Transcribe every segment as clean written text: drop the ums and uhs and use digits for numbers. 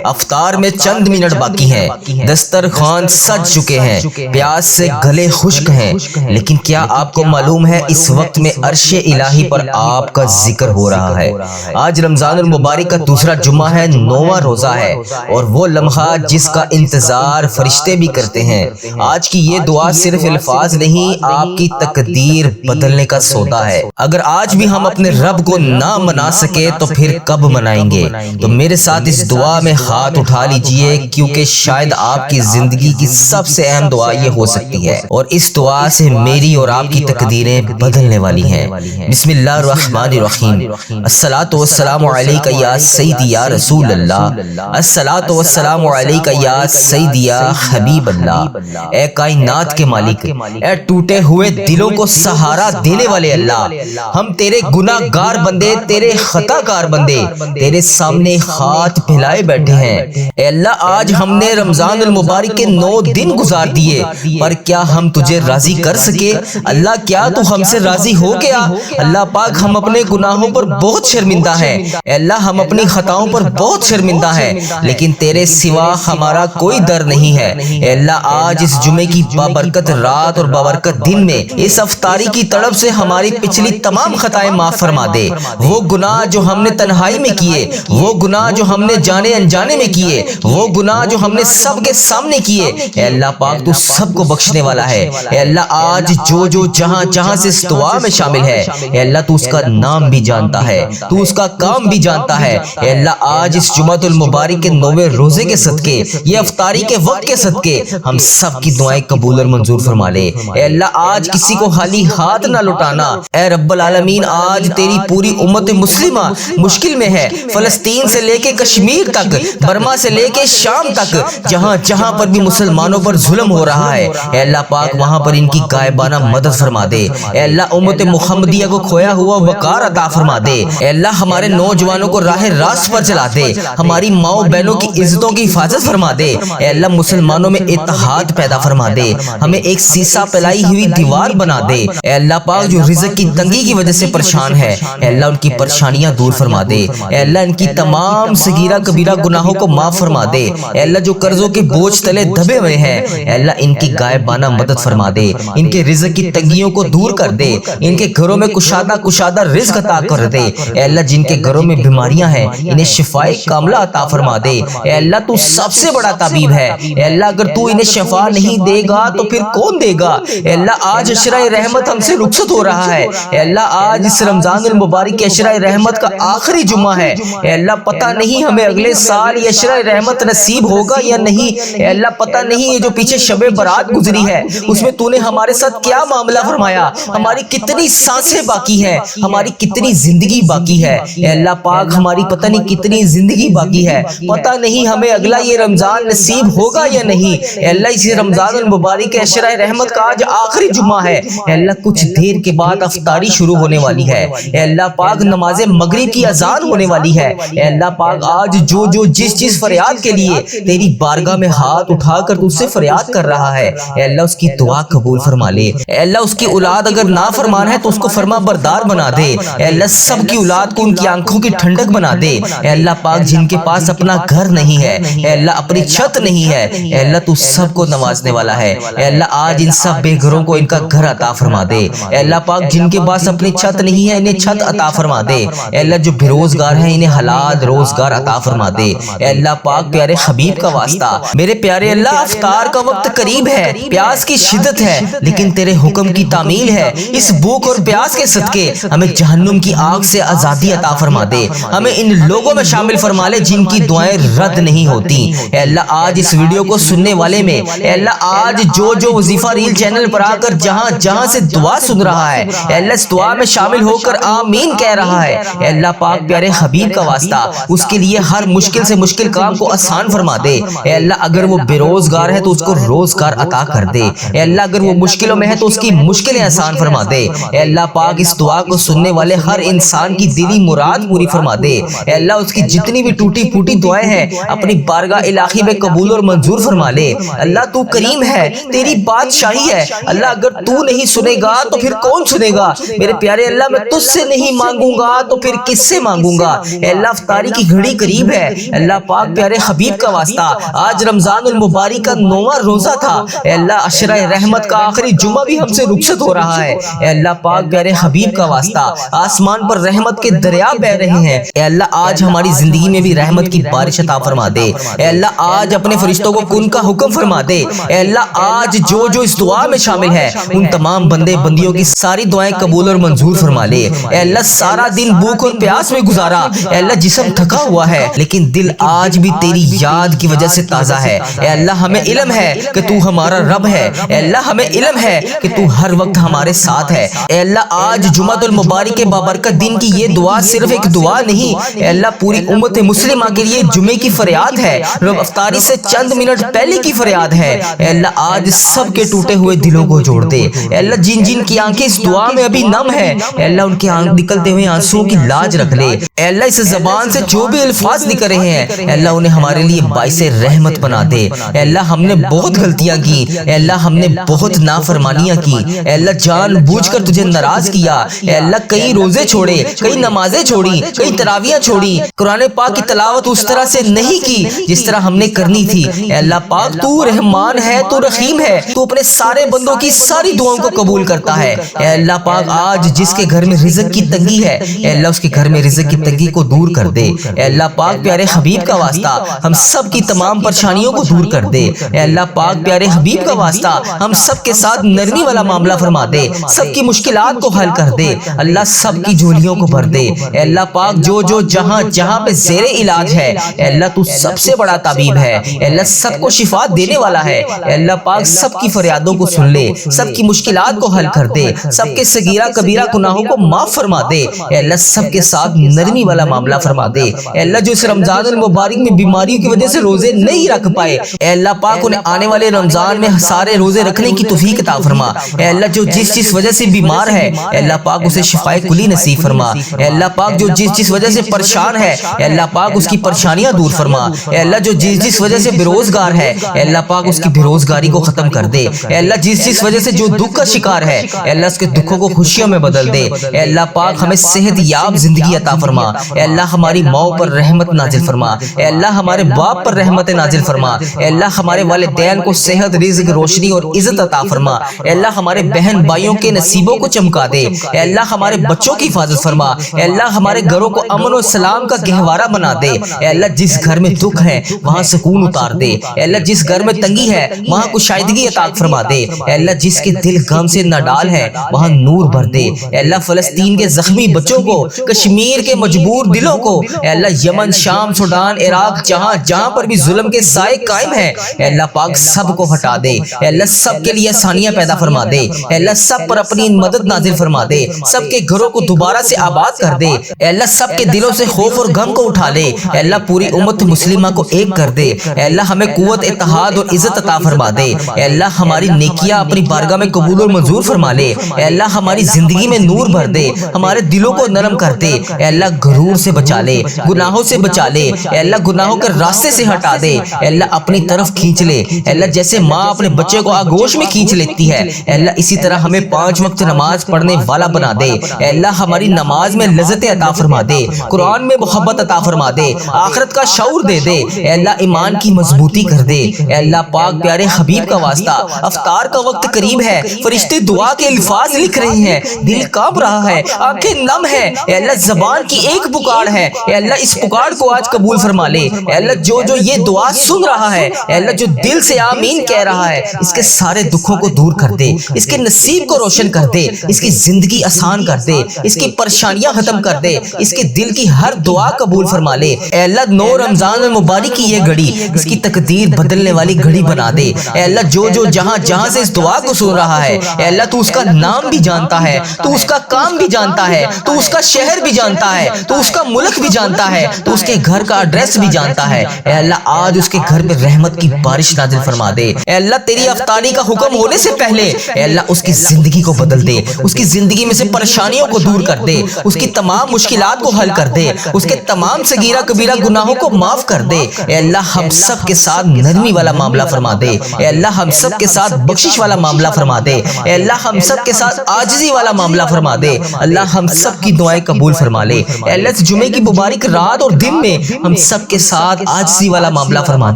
افطار میں چند منٹ باقی ہیں، دسترخوان سج چکے ہیں، پیاس سے گلے خشک ہیں، لیکن کیا آپ کو معلوم ہے اس وقت میں عرش الہی پر آپ کا ذکر ہو رہا ہے۔ آج رمضان المبارک کا دوسرا جمعہ ہے، 9واں روزہ ہے، اور وہ لمحہ جس کا انتظار فرشتے بھی کرتے ہیں۔ آج کی یہ دعا صرف الفاظ نہیں، آپ کی تقدیر بدلنے کا سودا ہے۔ اگر آج بھی ہم اپنے رب کو نہ منا سکے تو پھر کب منائیں گے؟ تو میرے ساتھ اس دعا میں ہاتھ اٹھا لیجئے، کیونکہ شاید آپ کی زندگی کی سب سے اہم دعا یہ ہو سکتی ہے، اور اس دعا سے میری اور آپ کی تقدیریں بدلنے والی ہیں۔ بسم اللہ الرحمن الرحیم۔ الصلاۃ والسلام علیک یا سیدی یا رسول اللہ، الصلاۃ والسلام علیک یا سیدی یا حبیب اللہ۔ اے کائنات کے مالک، اے ٹوٹے ہوئے دلوں کو سہارا دینے والے اللہ، ہم تیرے گناہ گار بندے، تیرے خطا کار بندے تیرے سامنے ہاتھ پھیلائے بیٹھے ہیں۔ اے اللہ، آج ہم نے رمضان المبارک کے 9 دن گزار دیے، پر کیا ہم تجھے راضی کر سکے؟ اللہ، کیا تو ہم سے راضی ہو گیا؟ اللہ پاک، ہم اپنے گناہوں پر بہت شرمندہ ہیں۔ اے اللہ، ہم اپنی خطاؤں پر بہت شرمندہ ہیں، لیکن تیرے سوا ہمارا کوئی در نہیں ہے۔ اے اللہ، آج اس جمعے کی بابرکت رات اور بابرکت دن میں اس افطاری کی طرف سے ہماری پچھلی تمام خطائیں معاف فرما دے۔ وہ گناہ جو ہم نے تنہائی میں کیے، وہ گناہ جو ہم نے جانے انجانے میں کیے، وہ گناہ جو ہم نے سب کے سامنے کیے، اے اللہ پاک تو سب کو بخشنے والا ہے۔ اے اللہ، آج جو جہاں جہاں سے اس دعا میں شامل ہے، اے اللہ تو اس کا نام بھی جانتا ہے، تو اس کا کام بھی جانتا ہے۔ اے اللہ، آج اس جمعۃ المبارک کے 9ویں روزے کے صدقے، یہ افطاری کے وقت کے صدقے ہم سب کی دعائیں قبول اور منظور فرما لے۔ اے اللہ، آج کسی کو خالی ہاتھ نہ لوٹانا۔ اے رب العالمین، آج تیری پوری امت مسلمہ مشکل میں ہے، فلسطین سے لے کے کشمیر تک، برما سے لے کے شام تک، جہاں جہاں پر بھی مسلمانوں پر ظلم ہو رہا ہے، اے اللہ پاک وہاں پر ان کی غائبانہ مدد فرما دے۔ اے اللہ، امت محمدیہ کو کھویا ہوا وقار عطا فرما دے۔ اے اللہ، ہمارے نوجوانوں کو راہ راست پر چلا دے، ہماری ماؤں بہنوں کی عزتوں کی حفاظت فرما دے۔ اے اللہ، مسلمانوں میں اتحاد پیدا فرما دے، ہمیں ایک سیسا پھیلائی ہوئی دیوار بنا دے۔ اے اللہ پاک، جو رزق کی تنگی کی وجہ سے پریشان ہے، اے اللہ ان کی پریشانیاں دور فرما دے۔ اے اللہ، ان کی تمام صغیرہ کبیرہ گناہوں کو معاف فرما دے۔ اے اللہ، جو قرضوں کے بوجھ تلے دبے ہوئے ہیں، اے اللہ ان کی غائبانہ مدد فرما دے، ان کے رزق کی تنگیوں کو دور کر دے، ان کے گھروں میں کشادہ رزق عطا کر دے۔ اے اللہ، جن کے گھروں میں بیماریاں ہیں، انہیں شفائے کاملہ عطا فرما دے۔ اے اللہ، تو سب سے بڑا طبیب ہے۔ اے اللہ، اگر تو انہیں شفا نہیں دے گا تو پھر کون دے گا؟ اے اللہ، آج عشرہ رحمت ہم سے رخصت ہو رہا ہے۔ اے اللہ، آج اس رمضان المبارک کے عشرہ رحمت کا آخری جمعہ ہے۔ اے اللہ، پتہ نہیں ہمیں اگلے سال یہ عشرہ رحمت نصیب ہوگا یا نہیں۔ اے اللہ، پتہ نہیں یہ جو پیچھے شب برات گزری ہے، اس میں تو نے ہمارے ساتھ کیا معاملہ فرمایا، ہماری کتنی سانسیں باقی ہیں، ہماری کتنی زندگی باقی ہے۔ اے اللہ پاک، ہماری پتہ نہیں کتنی زندگی باقی ہے، پتہ نہیں ہمیں اگلا یہ رمضان نصیب ہوگا یا نہیں۔ اے اللہ، اسی رمضان المبارک کے عشرہ رحمت کا آج آخری جمعہ ہے۔ اے اللہ، کچھ دیر کے بعد افطاری شروع ہونے والی ہے۔ اے اللہ پاک، نماز مغرب کی اذان ہونے والی ہے۔ اے اللہ پاک، آج جو جس فریاد کے لیے تیری بارگاہ میں ہاتھ اٹھا کر تجھ سے فریاد کر رہا ہے، اے اللہ اس کی دعا قبول فرما لے۔ اے اللہ، اس کی اولاد اگر نافرمان ہے تو اس کو فرما بردار بنا دے۔ اے اللہ، سب کی اولاد کو ان کی آنکھوں کی ٹھنڈک بنا دے۔ اے اللہ پاک، جن کے پاس اپنا گھر نہیں ہے، اے اللہ اپنی چھت نہیں ہے، اے اللہ تو سب کو نوازنے والا ہے۔ اے اللہ، آج ان سب بے گھروں کو ان کا گھر عطا فرما دے۔ اے اللہ پاک، جن کے پاس اپنی چھت نہیں ہے انہیں چھت عطا فرما دے۔ اے اللہ، جو بے روزگار ہیں انہیں حلال روزگار عطا فرما دے۔ اے اللہ پاک، پیارے حبیب کا واسطہ، میرے پیارے اللہ، افطار کا وقت قریب ہے، پیاس کی شدت ہے، لیکن تیرے حکم کی تعمیل ہے۔ اس بھوک اور پیاس کے صدقے ہمیں جہنم کی آگ سے آزادی عطا فرما دے، ہمیں ان لوگوں میں شامل فرما لے جن کی دعائیں رد نہیں ہوتی۔ اے اللہ، آج اس ویڈیو کو سننے والے میں، اے اللہ آج جو وظیفہ ریل چینل پر آ کر جہاں جہاں سے دعا سن رہا ہے، اے اللہ اس دعا میں شامل ہو کر آمین کہہ رہا ہے، اے اللہ پاک پیارے حبیب کا واسطہ اس کے لیے ہر مشکل سے مشکل کام کو آسان فرما دے۔ اے اللہ، اگر وہ بے روزگار ہے تو اس کو روزگار عطا کر دے۔ اے اللہ، اگر وہ مشکلوں میں ہے تو اس کی مشکلیں آسان فرما دے۔ اے اللہ پاک، اس دعا کو سننے والے ہر انسان کی دلی مراد پوری فرما دے۔ اے اللہ، اس کی جتنی بھی ٹوٹی پھوٹی دعائیں ہیں اپنی بارگاہ الہی میں قبول اور منظور فرما لے۔ اللہ تو کریم ہے، تیری بادشاہی ہے۔ اللہ، اگر تو نہیں سنے گا تو پھر کون سنے گا؟ میرے پیارے اللہ، میں تجھ سے نہیں مانگوں گا تو پھر کس سے مانگوں گا؟ اے اللہ، افطاری کی گھڑی قریب ہے۔ اللہ اللہ پاک پیارے حبیب کا واسطہ آج رمضان المبارک کا 9واں روزہ تھا، اے اللہ عشرہ رحمت کا آخری جمعہ بھی ہم سے رخصت ہو رہا ہے، اے اللہ پاک پیارے حبیب کا واسطہ آسمان پر رحمت کے دریا بہ رہے ہیں، اے اللہ آج ہماری زندگی میں بھی رحمت کی بارش عطا فرما دے، اے اللہ آج اپنے فرشتوں کو کن کا حکم فرما دے، اے اللہ آج جو اس دعا میں شامل ہے ان تمام بندے بندیوں کی ساری دعائیں قبول اور منظور فرما لے، اے اللہ سارا دن بھوک اور پیاس میں گزارا، اے اللہ جسم تھکا ہوا ہے لیکن دل آج بھی تیری یاد کی وجہ سے تازہ ہے، اے اللہ ہمیں علم ہے کہ تو ہمارا رب ہے، اے اللہ ہمیں علم ہے کہ تو ہر وقت ہمارے ساتھ ہے، اے اللہ آج جمعہ المبارک کے بابرکت دن کی یہ دعا صرف ایک دعا نہیں، اے اللہ پوری امت مسلمہ کے لیے جمعے کی فریاد ہے، رب افطاری سے چند منٹ پہلے کی فریاد ہے، اے اللہ آج سب کے ٹوٹے ہوئے دلوں کو جوڑ دے، اے اللہ جن جن کی آنکھیں اس دعا میں ابھی نم ہے، اے اللہ ان کے نکلتے ہوئے آنسوں کی لاج رکھ لے، اے اللہ اس زبان سے جو بھی الفاظ نکل رہے ہیں اے اللہ انہیں ہمارے لیے باعث رحمت بنا دے، اے اللہ ہم نے بہت غلطیاں کی، اے اللہ ہم نے بہت نافرمانیاں کی، اے اللہ جان بوجھ کر تجھے ناراض کیا، اے اللہ کئی روزے چھوڑے، کئی نمازیں چھوڑی، کئی تراویحیں چھوڑی، قرآن پاک کی تلاوت اس طرح سے نہیں کی جس طرح ہم نے کرنی تھی، اے اللہ پاک تو رحمان ہے، تو رحیم ہے، تو اپنے سارے بندوں کی ساری دعاؤں کو قبول کرتا ہے، اے اللہ پاک آج جس کے گھر میں رزق کی تنگی ہے اے اللہ اس کے گھر میں رزق کی تنگی کو دور کر دے، اے اللہ پاک پیارے حبیب کا واسطہ ہم سب کی تمام پریشانیوں کو دور کر دے، اے اللہ پاک پیارے حبیب کا واسطہ ہم سب کے ساتھ نرمی والا معاملہ فرما دے، سب کی مشکلات کو حل کر دے، اللہ سب کی جھولیوں کو بھر دے، اے اللہ پاک جو جہاں پہ زیر علاج ہے اے اللہ تو سب سے بڑا طبیب ہے، اے اللہ سب کو شفا دینے والا ہے، اے اللہ پاک سب کی فریادوں کو سن لے، سب کی مشکلات کو حل کر دے، سب کے صغیرہ کبیرہ گناہوں کو معاف فرما دے، اے اللہ سب کے ساتھ نرمی والا معاملہ فرما دے، اے اللہ جو اس رمضان المبارک میں بیماریوں کی وجہ سے روزے نہیں رکھ پائے اے اللہ پاک انہیں آنے والے رمضان میں سارے روزے رکھنے کی توفیق عطا فرما، اے اللہ جو جس وجہ سے بیمار ہے اے اللہ پاک اسے شفائے کلی نصیب فرما، اے اللہ پاک جو جس وجہ سے پریشان ہے اے اللہ پاک اس کی پریشانیاں دور فرما، اے اللہ جو جس وجہ سے بے روزگار ہے اے اللہ پاک اس کی بے روزگاری کو ختم کر دے، اے اللہ جس وجہ سے جو دکھ کا شکار ہے اے اللہ اس کے دکھوں کو خوشیوں میں بدل دے، اے اللہ پاک ہمیں صحت یاب زندگی عطا فرما، اے اللہ ہماری ماں پر رحمت نازل فرما، اے اللہ ہمارے باپ پر رحمت نازل فرما، اے اللہ ہمارے والدین کو صحت رزق روشنی اور عزت عطا فرما، اے اللہ ہمارے بہن بھائیوں کے نصیبوں کو چمکا دے، اے اللہ ہمارے بچوں کی حفاظت فرما، اے اللہ ہمارے گھروں کو امن و سلام کا گہوارہ بنا دے، اے اللہ جس گھر میں دکھ ہے وہاں سکون اتار دے، اے اللہ جس گھر میں تنگی ہے وہاں کشائیدگی عطا فرما دے، اے اللہ جس کے دل غم سے نڈال ہے وہاں نور بھر دے، اے اللہ فلسطین کے زخمی بچوں کو، کشمیر کے مجبور دلوں کو، اے اللہ یمن شام سوڈان عراق جہاں پر بھی ظلم کے سائے قائم ہیں اے اللہ پاک سب کو ہٹا دے، اے اللہ سب کے لیے آسانیاں پیدا فرما دے، اے اللہ سب پر اپنی مدد نازل فرما دے، سب کے گھروں کو دوبارہ سے آباد کر دے، اے اللہ سب کے دلوں سے خوف اور غم کو اٹھا لے، اے اللہ پوری امت مسلمہ کو ایک کر دے، اے اللہ ہمیں قوت اتحاد اور عزت عطا فرما دے، اے اللہ ہماری نیکیاں اپنی بارگاہ میں قبول اور منظور فرما لے، اے اللہ ہماری زندگی میں نور بھر دے، ہمارے دلوں کو نرم کر دے، اے اللہ غرور سے بچا لے، گناہوں سے بچا لے، اے اللہ گناہوں کے راستے سے ہٹا دے، اے اللہ اپنی طرف کھینچ لے، اے اللہ جیسے ماں اپنے بچے کو آغوش میں کھینچ لیتی ہے اے اللہ اسی طرح ہمیں 5 وقت نماز پڑھنے والا بنا دے، اے اللہ ہماری نماز میں لذت عطا فرما دے، قرآن میں محبت عطا فرما دے، آخرت کا شعور دے دے، اے اللہ ایمان کی مضبوطی کر دے، اے اللہ پاک پیارے حبیب کا واسطہ افطار کا وقت قریب ہے، فرشتے دعا کے الفاظ لکھ رہے ہیں، دل کانپ رہا ہے، آنکھیں نم ہے، اے اللہ زبان کی ایک پکار ہے، اے اللہ اس پکار کو آج قبول فرما لے، اے اللہ جو یہ دعا سن رہا ہے اے اللہ جو دل سے آمین کہہ رہا ہے اس کے سارے دکھوں کو دور کر دے، اس کے نصیب کو روشن کر دے، اس کی زندگی آسان کر دے، اس کی پریشانیاں ختم کر دے، اس کے دل کی ہر دعا قبول فرما لے، اے اللہ 9 رمضان المبارک کی یہ گھڑی اس کی تقدیر بدلنے والی گھڑی بنا دے، اے اللہ جو جہاں سے اس دعا کو سن رہا ہے اے اللہ تو اس کا نام بھی جانتا ہے، تو اس کا کام بھی جانتا ہے، تو اس کا شہر بھی جانتا ہے، تو اس کا ملک بھی جانتا ہے، تو اس کے گھر کا ایڈریس بھی جانتا ہے، اے اللہ آج اس کے گھر پہ رحمت کی بارش نازل فرما دے، اے اللہ تیری افطاری کا حکم ہونے سے پہلے اے اللہ اس کی زندگی کو بدل دے، اس کی زندگی میں سے پریشانیوں کو دور کر دے، اس کی تمام مشکلات کو حل کر دے، اس کے تمام صغیرہ کبیرہ گناہوں کو معاف کر دے، اے اللہ ہم سب کے ساتھ نرمی والا معاملہ فرما دے، اے اللہ ہم سب کے ساتھ بخشش والا معاملہ فرما دے، اے اللہ ہم سب کے ساتھ عاجزی والا معاملہ فرما دے، اللہ ہم سب کی دعائیں قبول فرما لے، اے اللہ اس جمعے کی مبارک رات اور دن میں ہم سب کے ساتھ عاجزی والا معاملہ فرما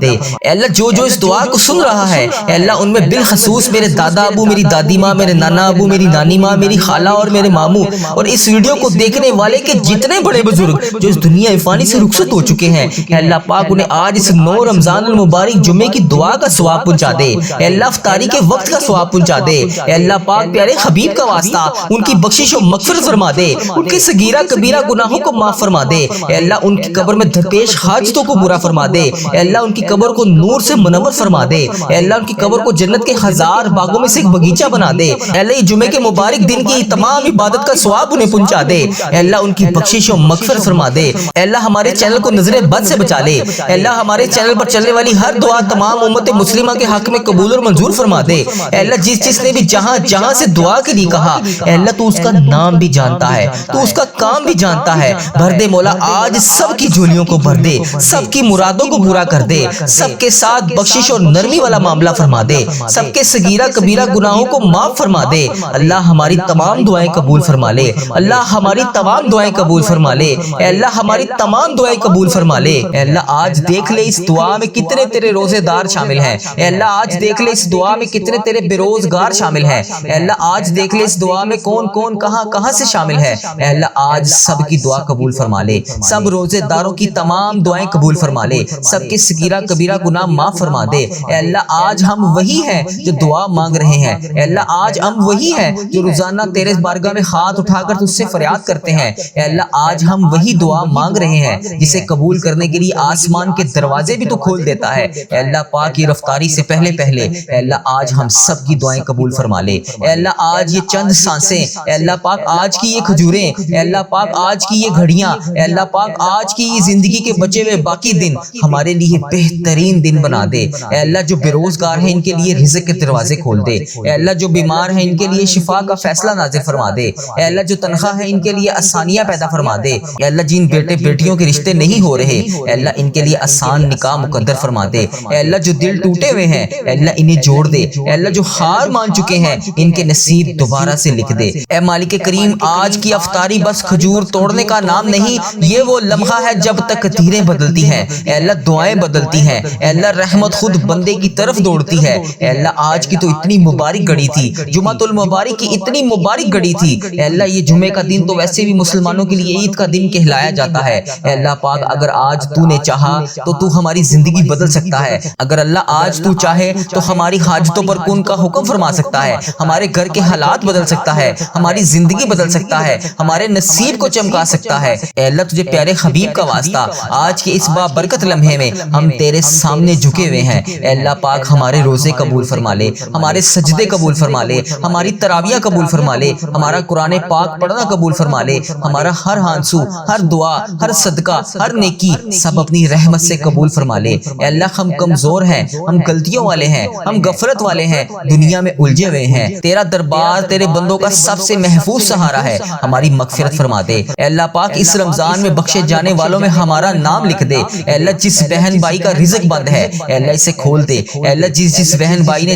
دے۔ اے اللہ جو اس دعا کو سن رہا ہے اے اللہ ان میں بالخصوص میرے دادا ابو، میری دادی ماں، میرے نانا ابو، میری نانی ماں، میری خالہ اور میرے ماموں اور اس ویڈیو کو دیکھنے والے کے جتنے بڑے بزرگ جو اس دنیا فانی سے رخصت ہو چکے ہیں اے اللہ پاک انہیں آج اس 9 رمضان المبارک جمعے کی دعا کا ثواب پہنچا دے۔ اے اللہ افطاری کے وقت کا ثواب پہنچا دے۔ اے اللہ پاک پیارے حبیب کا واسطہ ان کی بخشش و مغفرت فرما دے، ان کے صغیرہ کبیرہ گناہوں کو معاف فرما دے۔ اے اللہ ان کی قبر میں درپیش حاجتوں کو پورا فرما دے۔ اے اللہ ان کی قبر کو نور سے منور فرما دے۔ اے اللہ ان کی قبر کو جنت کے 1000 باغوں میں سے ایک باغیچہ بنا دے۔ اے اللہ یہ جمعے کے مبارک دن کی تمام عبادت کا ثواب انہیں پہنچا دے۔ اے اللہ ان کی بخشش و مغفرت فرما دے۔ اے اللہ ہمارے چینل کو نظر بد سے بچا لے۔ اے اللہ ہمارے چینل پر چلنے والی ہر دعا تمام امت مسلمہ کے حق میں قبول اور منظور فرما دے۔ اے اللہ جس نے بھی جہاں سے دعا کے لیے کہا اے اللہ تو اس کا نام بھی جانتا ہے، تو اس کا کام بھی جانتا ہے۔ بھر دے مولا آج سب کی جھولیوں کو بھر دے، سب کی مرادوں کو پورا کر دے، سب کے ساتھ بخشش اور نرمی والا معاملہ فرما دے، سب کے صغیرہ کبیرہ گناہوں کو معاف فرما دے۔ اللہ ہماری تمام دعائیں قبول فرما لے۔ اللہ ہماری تمام دعائیں قبول فرما لے۔ اے اللہ ہماری تمام دعائیں قبول فرما لے۔ اے اللہ آج دیکھ لے اس دعا میں کتنے تیرے روزے دار شامل ہیں۔ اے اللہ آج دیکھ لے اس دعا میں کتنے تیرے بے روزگار شامل ہیں۔ اے اللہ آج دیکھ لے اس دعا میں کون کہاں سے شامل ہے۔ اے اللہ آج سب کی دعا قبول فرما لے، سب روزے داروں کی تمام دعائیں قبول فرما لے، سب کے صغیرہ کبیرہ گناہ معاف فرما دے۔ اے اللہ آج ہم وہی ہیں جو دعا مانگ رہے ہیں۔ اے اللہ آج ہم وہی ہیں جو روزانہ تیرے بارگاہ میں ہاتھ اٹھا کر تجھ سے فریاد کرتے ہیں۔ اے اللہ آج ہم وہی دعا مانگ رہے ہیں جسے قبول کرنے کے لیے آسمان کے دروازے بھی تو کھول دیتا ہے۔ اے اللہ پاک یہ رفتاری سے پہلے اے اللہ آج ہم سب کی دعائیں قبول فرما لے۔ اے اللہ آج یہ چند سانسیں، اے اللہ پاک آج کی یہ کھجوریں، اے اللہ پاک آج کی یہ گھڑیاں، اے اللہ پاک آج کی یہ زندگی کے بچے ہوئے باقی دن ہمارے لیے بہترین دن بنا دے۔ اے اللہ جو بے روزگار ہیں ان کے لیے رزق کے دروازے کھول دے۔ اے اللہ جو بیمار ہیں ان کے لیے شفا کا فیصلہ نازل فرما دے۔ اے اللہ جو تنخواہ ہے ان کے لیے آسانیاں پیدا فرما دے۔ اے اللہ جن بیٹے بیٹیوں کے رشتے نہیں ہو رہے اے اللہ ان کے لیے آسان نکاح مقدر فرما دے۔ اے اللہ جو دل ٹوٹے ہوئے ہیں اے اللہ انہیں جوڑ دے۔ اے اللہ جو ہار مان چکے ہیں ان کے نصیب دوبارہ سے لکھ دے۔ اے مالک کریم آج کی افطاری بس کھجور توڑنے کا نام نہیں، یہ وہ لمحہ ہے جب تک تقدیریں بدلتی ہیں، اے اللہ دعائیں بدلتی ہیں، اے اللہ رحمت خود بندے کی طرف دوڑتی ہے۔ اے اللہ آج کی تو اتنی مبارک گھڑی تھی، جمعۃ المبارک کی اتنی مبارک گھڑی تھی۔ اے اللہ یہ جمعے کا دن تو ویسے بھی مسلمانوں کے لیے عید کا دن کہلایا جاتا ہے۔ اے اللہ پاک اگر آج تو نے چاہا تو تو ہماری زندگی بدل سکتا ہے۔ اگر اللہ آج تو چاہے تو ہماری حاجتوں پر کن کا حکم فرما سکتا ہے، ہمارے گھر کے حالات بدل سکتا ہے، ہماری زندگی بدل سکتا ہے، ہمارے نصیب کو چمکا سکتا ہے۔ اے اللہ تجھے پیارے حبیب کا واسطہ آج کے اس بابرکت لمحے میں ہم تیرے سامنے جھکے ہوئے ہیں۔ اے اللہ پاک ہمارے روزے قبول فرما لے، ہمارے سجدے قبول فرما لے، ہماری تراویح قبول فرما لے، ہمارا قرآن پاک پڑھنا قبول فرما لے، ہمارا ہر آنسو، ہر دعا، ہر صدقہ، ہر نیکی سب اپنی رحمت سے قبول فرما لے۔ اے اللہ ہم کمزور ہیں، ہم غلطیوں والے ہیں، ہم غفلت والے ہیں، دنیا میں الجھے ہوئے ہیں۔ تیرا دربار تیرے بندوں کا سب سے محفوظ سہارا ہے، ہماری مغفرت فرما دے۔ اے اللہ پاک اس رمضان میں بخشے جانے والوں میں ہمارا نام لکھ دے۔ اے اللہ جس بہن بھائی کا رزق بند ہے اے اللہ اسے کھول دے۔ اے اللہ جس بہن بھائی نے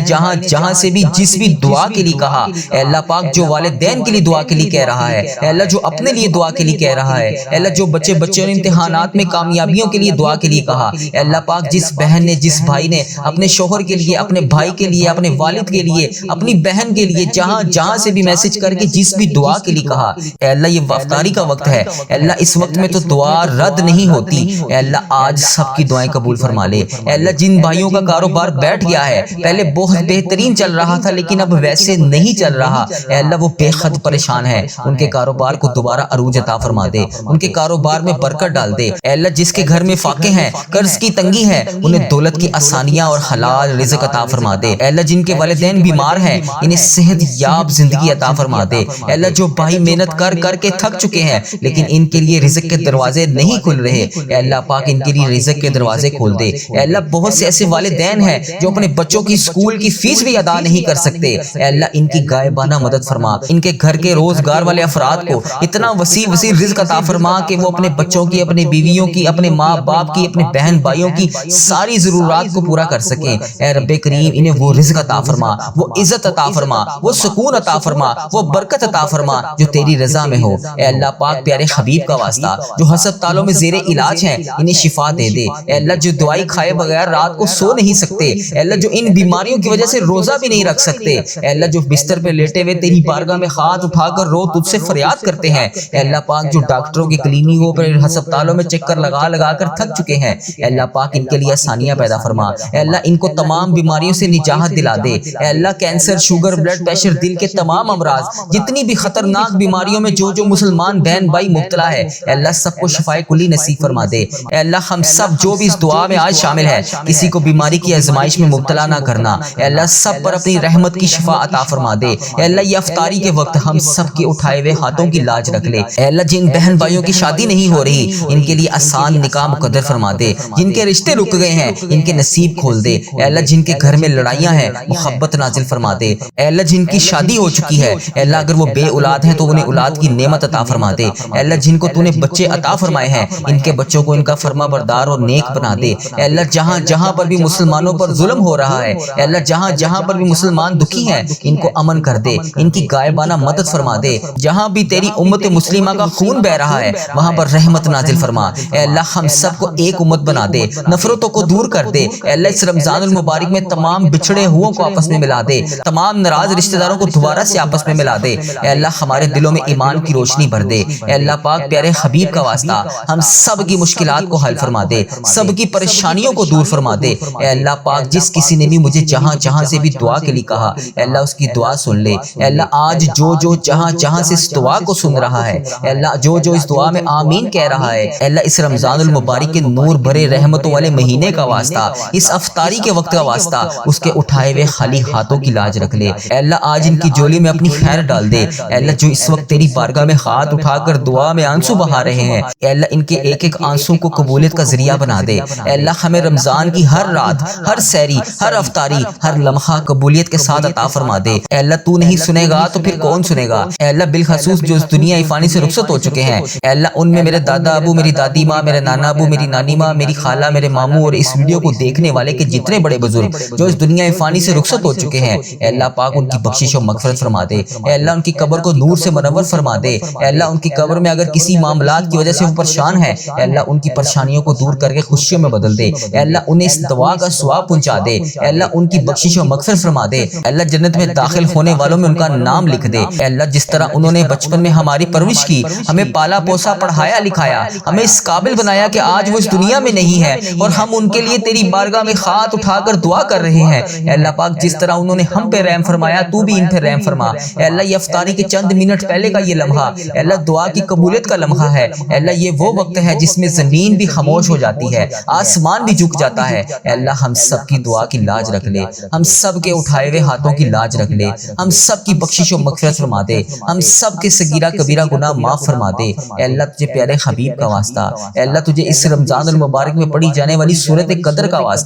جہاں سے بھی جس بھی دعا کے لیے کہا اے اللہ پاک جو والدین کے لیے دعا کے لیے کہہ رہا ہے، اے اللہ جو اپنے لیے دعا کے لیے کہہ رہا ہے، اے اللہ جو بچے اور امتحانات میں کامیابیوں کے لیے دعا کے لیے کہا، اے اللہ پاک جس بہن نے جس بھائی نے اپنے شوہر کے لیے، اپنے بھائی کے لیے، اپنے والد کے لیے، اپنی بہن کے لیے جہاں سے بھی میسج کر کے جس بھی دعا کے لیے کہا اے اللہ یہ افطاری کا وقت ہے، اے اللہ اس وقت میں تو دعا رد نہیں ہوتی۔ اے اللہ آج سب کی دعائیں قبول فرما لے۔ اے اللہ جن بھائیوں کا کاروبار بیٹھ گیا ہے، پہلے بہت بہترین چل رہا تھا لیکن اب ویسے نہیں چل رہا، اے اللہ وہ بے حد پریشان ہے، ان کے کاروبار کو دوبارہ عروج عطا فرما دے، ان کے کاروبار میں برکت ڈال دے۔ اے اللہ جس کے گھر میں فاقے ہیں، قرض کی تنگی ہے، انہیں دولت کی آسانیاں اور حلال رزق عطا فرما دے۔ اے اللہ جن کے والدین بیمار ہیں انہیں صحت یاب زندگی عطا فرما دے۔ اے اللہ جو بھائی محنت کر کے تھک چکے ہیں لیکن ان کے لیے رزق کے دروازے نہیں کھل رہے، اے اللہ پاک ان کے لیے رزق کے دروازے کھول دے۔ اے اللہ بہت سے ایسے والدین ہیں جو اپنے بچوں کی اسکول کی فیس بھی ادا نہیں کر سکتے، اے اللہ ان کی غائبانہ مدد فرما، ان کے گھر کے روزگار والے افراد کو اتنا وسیع رزق عطا فرما کہ وہ اپنے بچوں کی، اپنے بیویوں کی، اپنے ماں باپ کی، اپنے بہن بھائیوں کی ساری ضرورات کو پورا کر سکیں۔ اے رب کریم انہیں وہ رزق عطا فرما، وہ عزت عطا فرما، وہ سکون عطا فرما، وہ برکت عطا فرما جو تیری رضا میں ہو۔ اے اللہ پاک پیارے حبیب کا واسطہ جو ہسپتالوں میں زیر علاج علاج ہیں انہیں شفا دے دے۔ اے اللہ جو دوائی کھائے بغیر رات کو سو نہیں سکتے، اے اللہ جو ان بیماریوں کی وجہ سے روزہ بھی نہیں رکھ سکتے، اے اللہ جو بستر پہ لیٹے ہوئے تیری بارگاہ میں ہاتھ اٹھا کر رو تجھ سے فریاد کرتے ہیں، اے اللہ پاک جو ڈاکٹروں کی کلینکوں پر ہسپتالوں میں چکر لگا لگا کر تھک چکے ہیں، اے اللہ پاک ان کے لیے آسانیاں پیدا فرما، اے اللہ ان کو تمام بیماریوں سے نجات دلا دے، اے اللہ کینسر، شوگر، بلڈ پریشر، دل کے تمام امراض، جتنی بھی خطرناک بیماریوں میں جو مسلمان بہن بھائی مبتلا ہے، اے اللہ سب کو شفائے کلی نصیب فرما دے۔ اے اللہ ہم سب جو بھی اس دعا میں آج شامل ہے، کسی کو بیماری کی آزمائش میں مبتلا نہ کرنا، اے اللہ سب پر اپنی رحمت کی شفا عطا فرما دے۔ اے اللہ یہ افطاری کے وقت ہم سب کے اٹھائے ہوئے ہاتھوں کی لاج رکھ لے، اے اللہ جن بہن بھائیوں کی شادی نہیں ہو رہی ان کے لیے آسان نکاح مقدر فرما دے، جن کے رشتے رک گئے ہیں ان کے نصیب کھول دے، اے اللہ جن کے گھر میں لڑائیاں ہیں محبت نازل فرما دے، اے اللہ جن کی شادی ہو چکی ہے، اے اللہ اگر وہ بے اولاد ہیں تو انہیں اولاد کی نعمت عطا فرما دے، اے اللہ جن کو تو نے بچے عطا فرمائے ہیں ان کے بچوں کو ان کا فرما بردار اور نیک بنا دے، اے اللہ جہاں جہاں پر بھی مسلمانوں پر ظلم ہو رہا ہے، اے اللہ جہاں جہاں پر بھی مسلمان دکھی ہیں ان کو امن کر دے، ان کی غائبانہ مدد فرما دے، جہاں بھی تیری امت مسلمہ کا خون بہ رہا ہے وہاں پر رحمت نازل فرما، اے اللہ ہم سب کو ایک امت بنا دے، نفرتوں کو دور کر دے، اے اللہ اس رمضان المبارک میں تمام بچھڑے ہوں کو آپس میں ملا دے، تمام ناراض رشتہ داروں کو دوبارہ سے آپس میں ملا دے، اے اللہ ہمارے دلوں میں ایمان کی روشنی بھر دے، اے اللہ پاک پیارے حبیب کا واسطہ ہم سب کی مشکلات کو حل فرما دے، سب کی پریشانیوں کو دور فرما دے، اے اللہ پاک جس کسی نے بھی مجھے جہاں جہاں سے بھی دعا کے لیے کہا اے اللہ اس کی دعا سن لے، اے اللہ آج جو جہاں جہاں سے اس دعا کو سن رہا ہے، اے اللہ جو اس دعا میں آمین کہہ رہا ہے، اے اللہ اس رمضان المبارک کے نور بھرے رحمتوں والے مہینے کا واسطہ، اس افطاری کے وقت کا واسطہ اس کے اٹھائے ہوئے خالی ہاتھوں کی لاج رکھ لے، اے اللہ آج ان کی جولی میں اپنی خیر ڈال دے، اے اللہ جو اس وقت تیری بارگاہ میں ہاتھ اٹھا کر دعا میں آنسو بہا رہے ہیں، اے اللہ ان کے ایک ایک آنسو کو قبولیت کا ذریعہ بنا دے، اے اللہ ہمیں رمضان کی ہر رات، ہر سحری، ہر افطاری، ہر لمحہ قبولیت کے ساتھ عطا فرما دے، اے اللہ تو نہیں سنے گا تو پھر کون سنے گا، اے اللہ بالخصوص جو اس دنیا فانی سے رخصت ہو چکے ہیں، اے اللہ ان میں میرے دادا ابو، میری دادی ماں، میرے نانا ابو، میری نانی ماں، میری خالہ، میرے ماموں اور اس ویڈیو کو دیکھنے والے کے جتنے بڑے بزرگ جو اس دنیا فانی سے رخصت ہو چکے ہیں، اے اللہ پاک ان کی بخشش و مغفرت فرما دے، اے اللہ ان کی قبر کو نور سے منور فرما دے، اے اللہ ان کی قبر میں اگر کسی معاملات کی وجہ سے وہ پریشان ہے، اے اللہ ان کی پریشانیوں کو دور کر کے خوشیوں میں بدل دے، اے اللہ انہیں اس دعا کا ثواب پہنچا دے، اے اللہ ان کی بخشش و مغفرت فرما دے، اے اللہ جنت میں داخل ہونے والوں میں ان کا نام لکھ دے، اے اللہ جس طرح انہوں نے بچپن میں ہماری پرورش کی، ہمیں پالا پوسا، پڑھایا لکھایا، ہمیں اس قابل بنایا کہ آج وہ اس دنیا میں نہیں ہے اور ہم ان کے لیے تیری بارگاہ میں ہاتھ اٹھا کر دعا کر رہے ہیں، اے اللہ پاک جس طرح انہوں نے ہم پہ رحم فرمایا تو بھی ان پہ رحم فرما، اے اللہ یہ افطاری کے چند منٹ پہلے کا یہ لمحہ اے اللہ دعا کی قبولیت کا لمحہ ہے، اے اللہ یہ وہ وقت ہے جس میں زمین بھی خاموش ہو جاتی ہے، آسمان بھی جھک جاتا ہے، اے اللہ ہم سب کی دعا کی لاج رکھ لے، ہم سب کے اٹھائے ہوئے ہاتھوں کی لاج رکھ لے، ہم سب کی بخشش و مغفرت فرما دے، ہم سب کے صغیرہ کبیرہ گناہ معاف فرما دے، اے اللہ تجھے پیارے حبیب کا واسطہ، اے اللہ تجھے اس رمضان المبارک میں پڑھی جانے والی سورۃ قدر کا واسطہ،